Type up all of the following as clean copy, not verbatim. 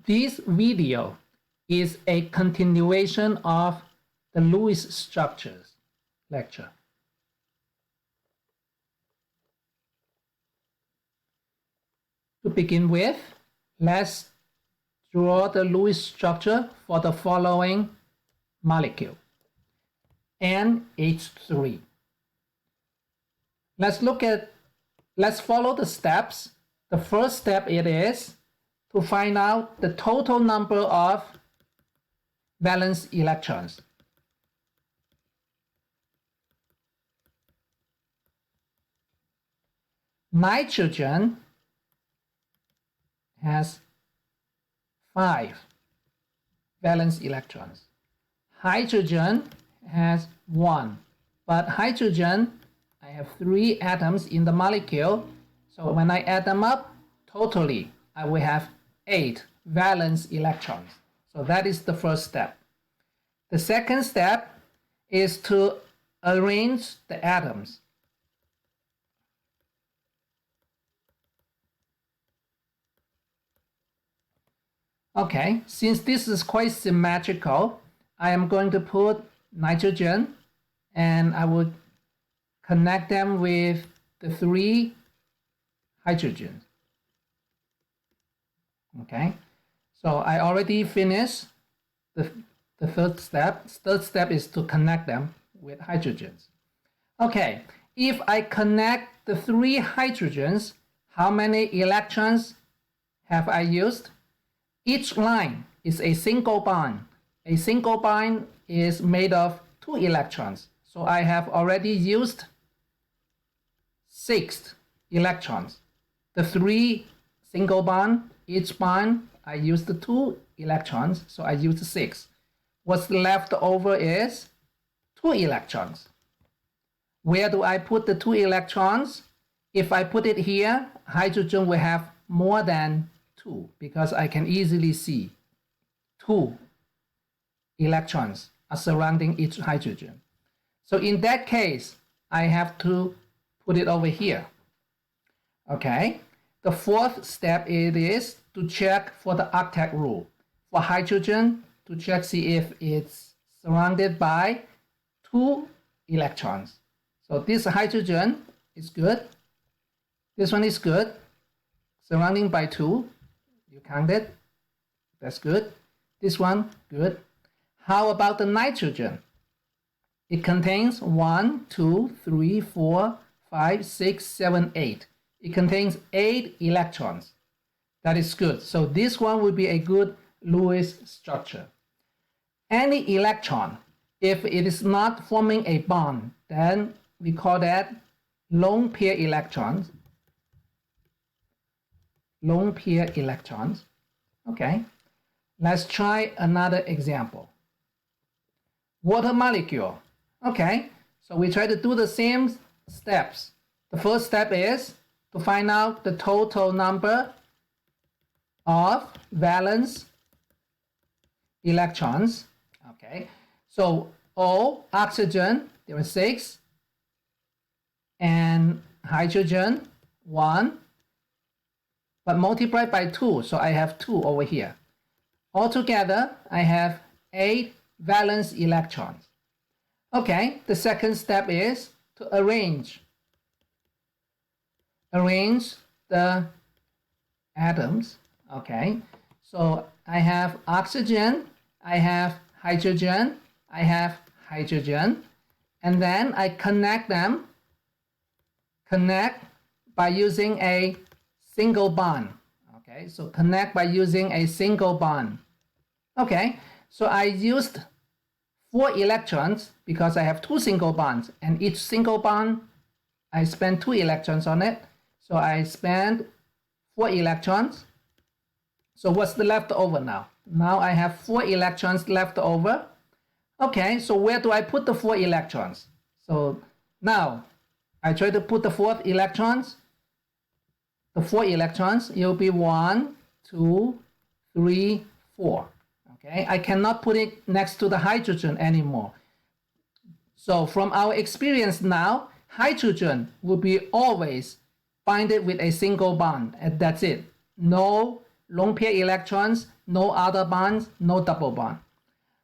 This video is a continuation of the Lewis structures lecture. To begin with, let's draw the Lewis structure for the following molecule, NH3. Let's follow the steps. The first step it is to find out the total number of valence electrons. Nitrogen has 5 valence electrons. Hydrogen has 1, but hydrogen, I have 3 atoms in the molecule, so when I add them up, totally I will have 8 valence electrons. So that is the first step. The second step is to arrange the atoms. Okay, since this is quite symmetrical, I am going to put nitrogen and I would connect them with the 3 hydrogens. Okay, so I already finished the third step. Third step is to connect them with hydrogens. Okay, if I connect the 3 hydrogens, how many electrons have I used? Each line is a single bond. A single bond is made of 2 electrons. So I have already used 6 electrons. The 3 single bond, each bond, I used 2 electrons, so I used 6. What's left over is 2 electrons. Where do I put the 2 electrons? If I put it here, hydrogen will have more than 2 because I can easily see 2 electrons are surrounding each hydrogen. So in that case, I have to put it over here. Okay, the fourth step it is to check for the octet rule. For hydrogen, to check, see if it's surrounded by 2 electrons. So this hydrogen is good. This one is good. Surrounding by 2. You counted. That's good. This one, good. How about the nitrogen? It contains 1, 2, 3, 4, 5, 6, 7, 8. It contains 8 electrons. That is good. So this one will be a good Lewis structure. Any electron, if it is not forming a bond, then we call that lone pair electrons. Lone pair electrons. Okay, let's try another example. Water molecule. Okay, so we try to do the same steps. The first step is to find out the total number of valence electrons. Okay, so O, oxygen, there are 6, and hydrogen, 1, but multiplied by 2, so I have 2 over here. Altogether, I have 8 valence electrons. Okay, the second step is to arrange the atoms. Okay, so I have oxygen, I have hydrogen, I have hydrogen, and then I connect them, by using a single bond. Okay, so connect by using a single bond. Okay, so I used 4 electrons because I have 2 single bonds, and each single bond I spend 2 electrons on it. So I spend 4 electrons. So what's the left over now? Now I have 4 electrons left over. Okay, so where do I put the 4 electrons? So now I try to put the 4th electrons. The 4 electrons, it will be 1, 2, 3, 4. Okay, I cannot put it next to the hydrogen anymore. So from our experience now, hydrogen will be always binded with a single bond, and that's it. No lone pair electrons, no other bonds, no double bond.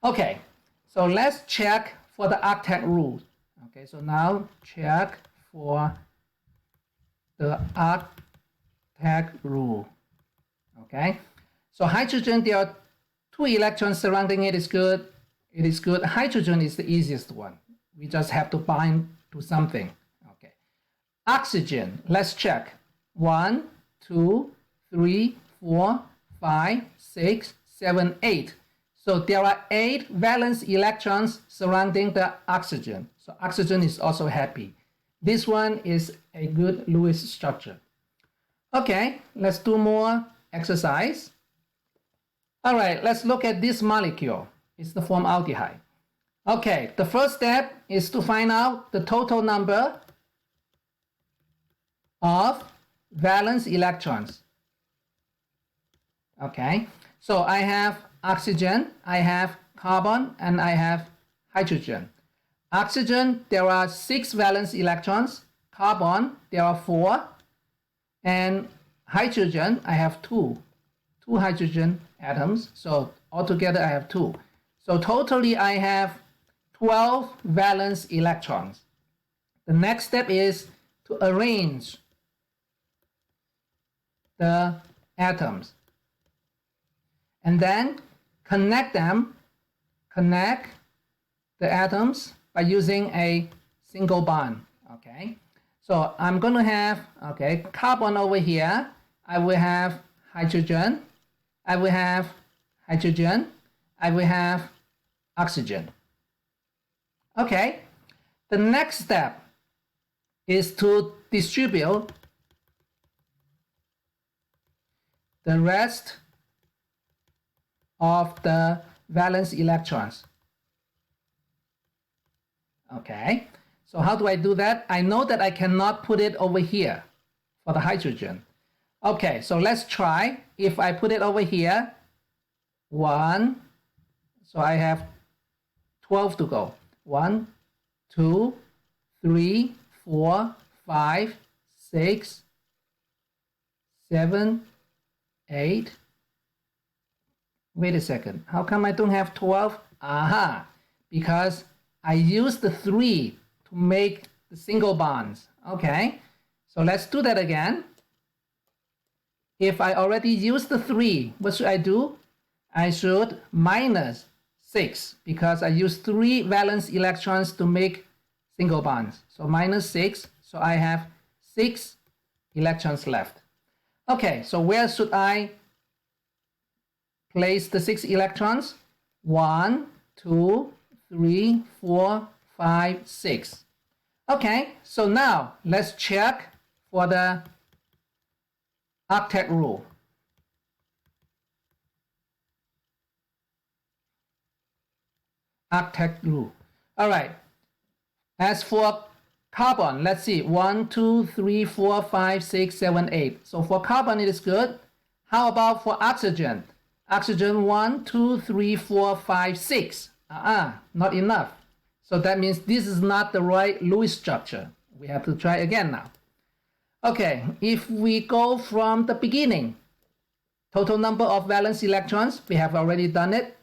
Okay, so let's check for the octet rule. Okay, so now check for the octet rule. Okay, so hydrogen, there are 2 electrons surrounding it is good. It is good. Hydrogen is the easiest one. We just have to bind to something. Okay, oxygen, let's check. 1, 2, 3, 4, 5, 6, 7, 8. So there are 8 valence electrons surrounding the oxygen. So oxygen is also happy. This one is a good Lewis structure. Okay, let's do more exercise. All right, let's look at this molecule. It's the formaldehyde. Okay, the first step is to find out the total number of valence electrons. Okay, so I have oxygen, I have carbon, and I have hydrogen. Oxygen, there are 6 valence electrons. Carbon, there are 4. And hydrogen, I have 2 hydrogen atoms. So altogether I have 2. So totally I have 12 valence electrons. The next step is to arrange the atoms and then connect the atoms by using a single bond. Okay, so I'm going to have carbon over here. I will have hydrogen, I will have hydrogen, I will have oxygen. Okay, the next step is to distribute the rest of the valence electrons. Okay, so how do I do that? I know that I cannot put it over here for the hydrogen. Okay, so let's try. If I put it over here, 1, so I have 12 to go. 1, 2, 3, 4, 5, 6, 7, 8. Wait a second. How come I don't have 12? Aha, because I used the 3 to make the single bonds. Okay, so let's do that again. If I already used the 3, what should I do? I should minus 6 because I used 3 valence electrons to make single bonds. So minus 6, so I have 6 electrons left. Okay, so where should I place the 6 electrons? 1, 2, 3, 4, 5, 6. Okay, so now let's check for the octet rule. Octet rule. All right. As for carbon, let's see. 1, 2, 3, 4, 5, 6, 7, 8. So for carbon, it is good. How about for oxygen? Oxygen 1, 2, 3, 4, 5, 6. Not enough. So that means this is not the right Lewis structure. We have to try again now. Okay, if we go from the beginning, total number of valence electrons, we have already done it.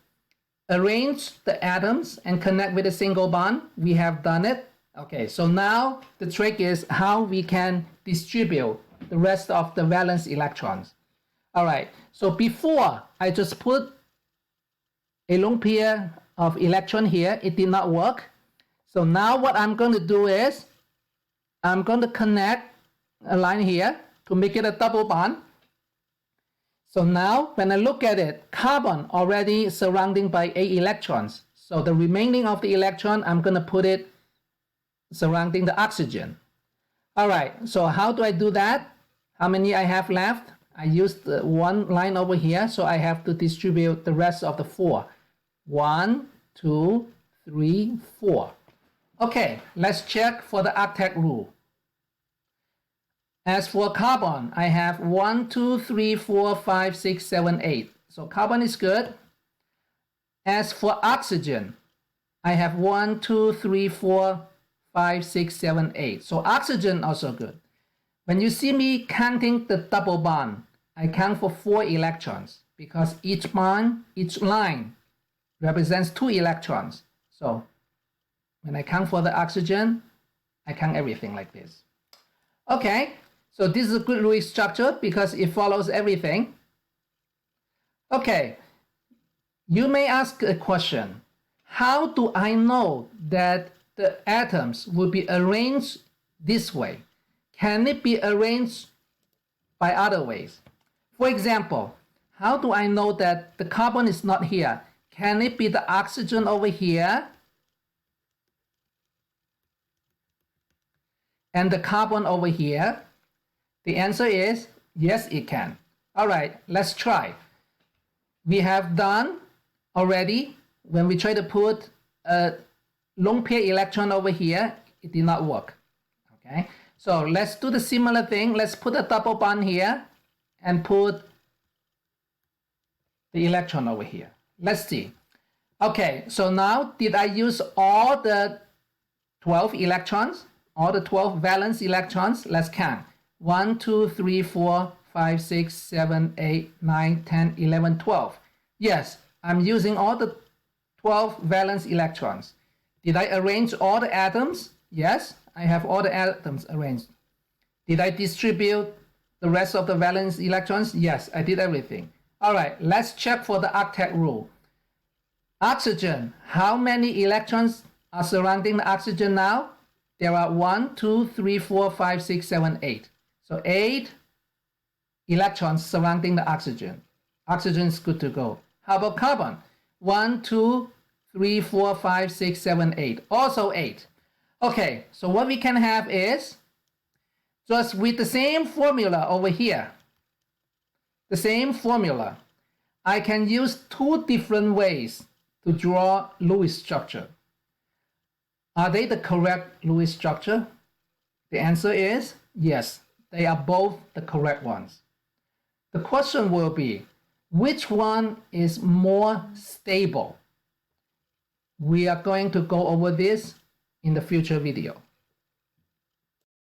Arrange the atoms and connect with a single bond, we have done it. Okay, so now the trick is how we can distribute the rest of the valence electrons. All right, so before I just put a lone pair of electron here, it did not work. So now what I'm going to do is I'm going to connect a line here to make it a double bond. So now when I look at it, carbon already surrounding by 8 electrons. So the remaining of the electron, I'm going to put it surrounding the oxygen. All right, so how do I do that? How many I have left? I used one line over here, so I have to distribute the rest of the 4. 1, 2, 3, 4. Okay, let's check for the octet rule. As for carbon, I have 1, 2, 3, 4, 5, 6, 7, 8. So carbon is good. As for oxygen, I have 1, 2, 3, 4, 5, 6, 7, 8. So oxygen also good. When you see me counting the double bond, I count for 4 electrons because each bond, each line represents 2 electrons. So when I count for the oxygen, I count everything like this. Okay, so this is a good Lewis structure because it follows everything. Okay, you may ask a question. How do I know that the atoms will be arranged this way? Can it be arranged by other ways? For example, how do I know that the carbon is not here? Can it be the oxygen over here and the carbon over here? The answer is yes, it can. All right, let's try. We have done already when we try to put a lone pair electron over here, it did not work. Okay, so let's do the similar thing. Let's put a double bond here and put the electron over here. Let's see. Okay, so now did I use all the 12 electrons, all the 12 valence electrons? Let's count. 1, 2, 3, 4, 5, 6, 7, 8, 9, 10, 11, 12. Yes, I'm using all the 12 valence electrons. Did I arrange all the atoms? Yes, I have all the atoms arranged. Did I distribute the rest of the valence electrons? Yes, I did everything. All right, let's check for the octet rule. Oxygen, how many electrons are surrounding the oxygen now? There are 1, 2, 3, 4, 5, 6, 7, 8. So 8 electrons surrounding the oxygen. Oxygen is good to go. How about carbon? 1, 2, 3, 4, 5, 6, 7, 8. Also 8. Okay, so what we can have is just with the same formula over here. The same formula. I can use 2 different ways to draw Lewis structure. Are they the correct Lewis structure? The answer is yes, they are both the correct ones. The question will be, which one is more stable? We are going to go over this in the future video.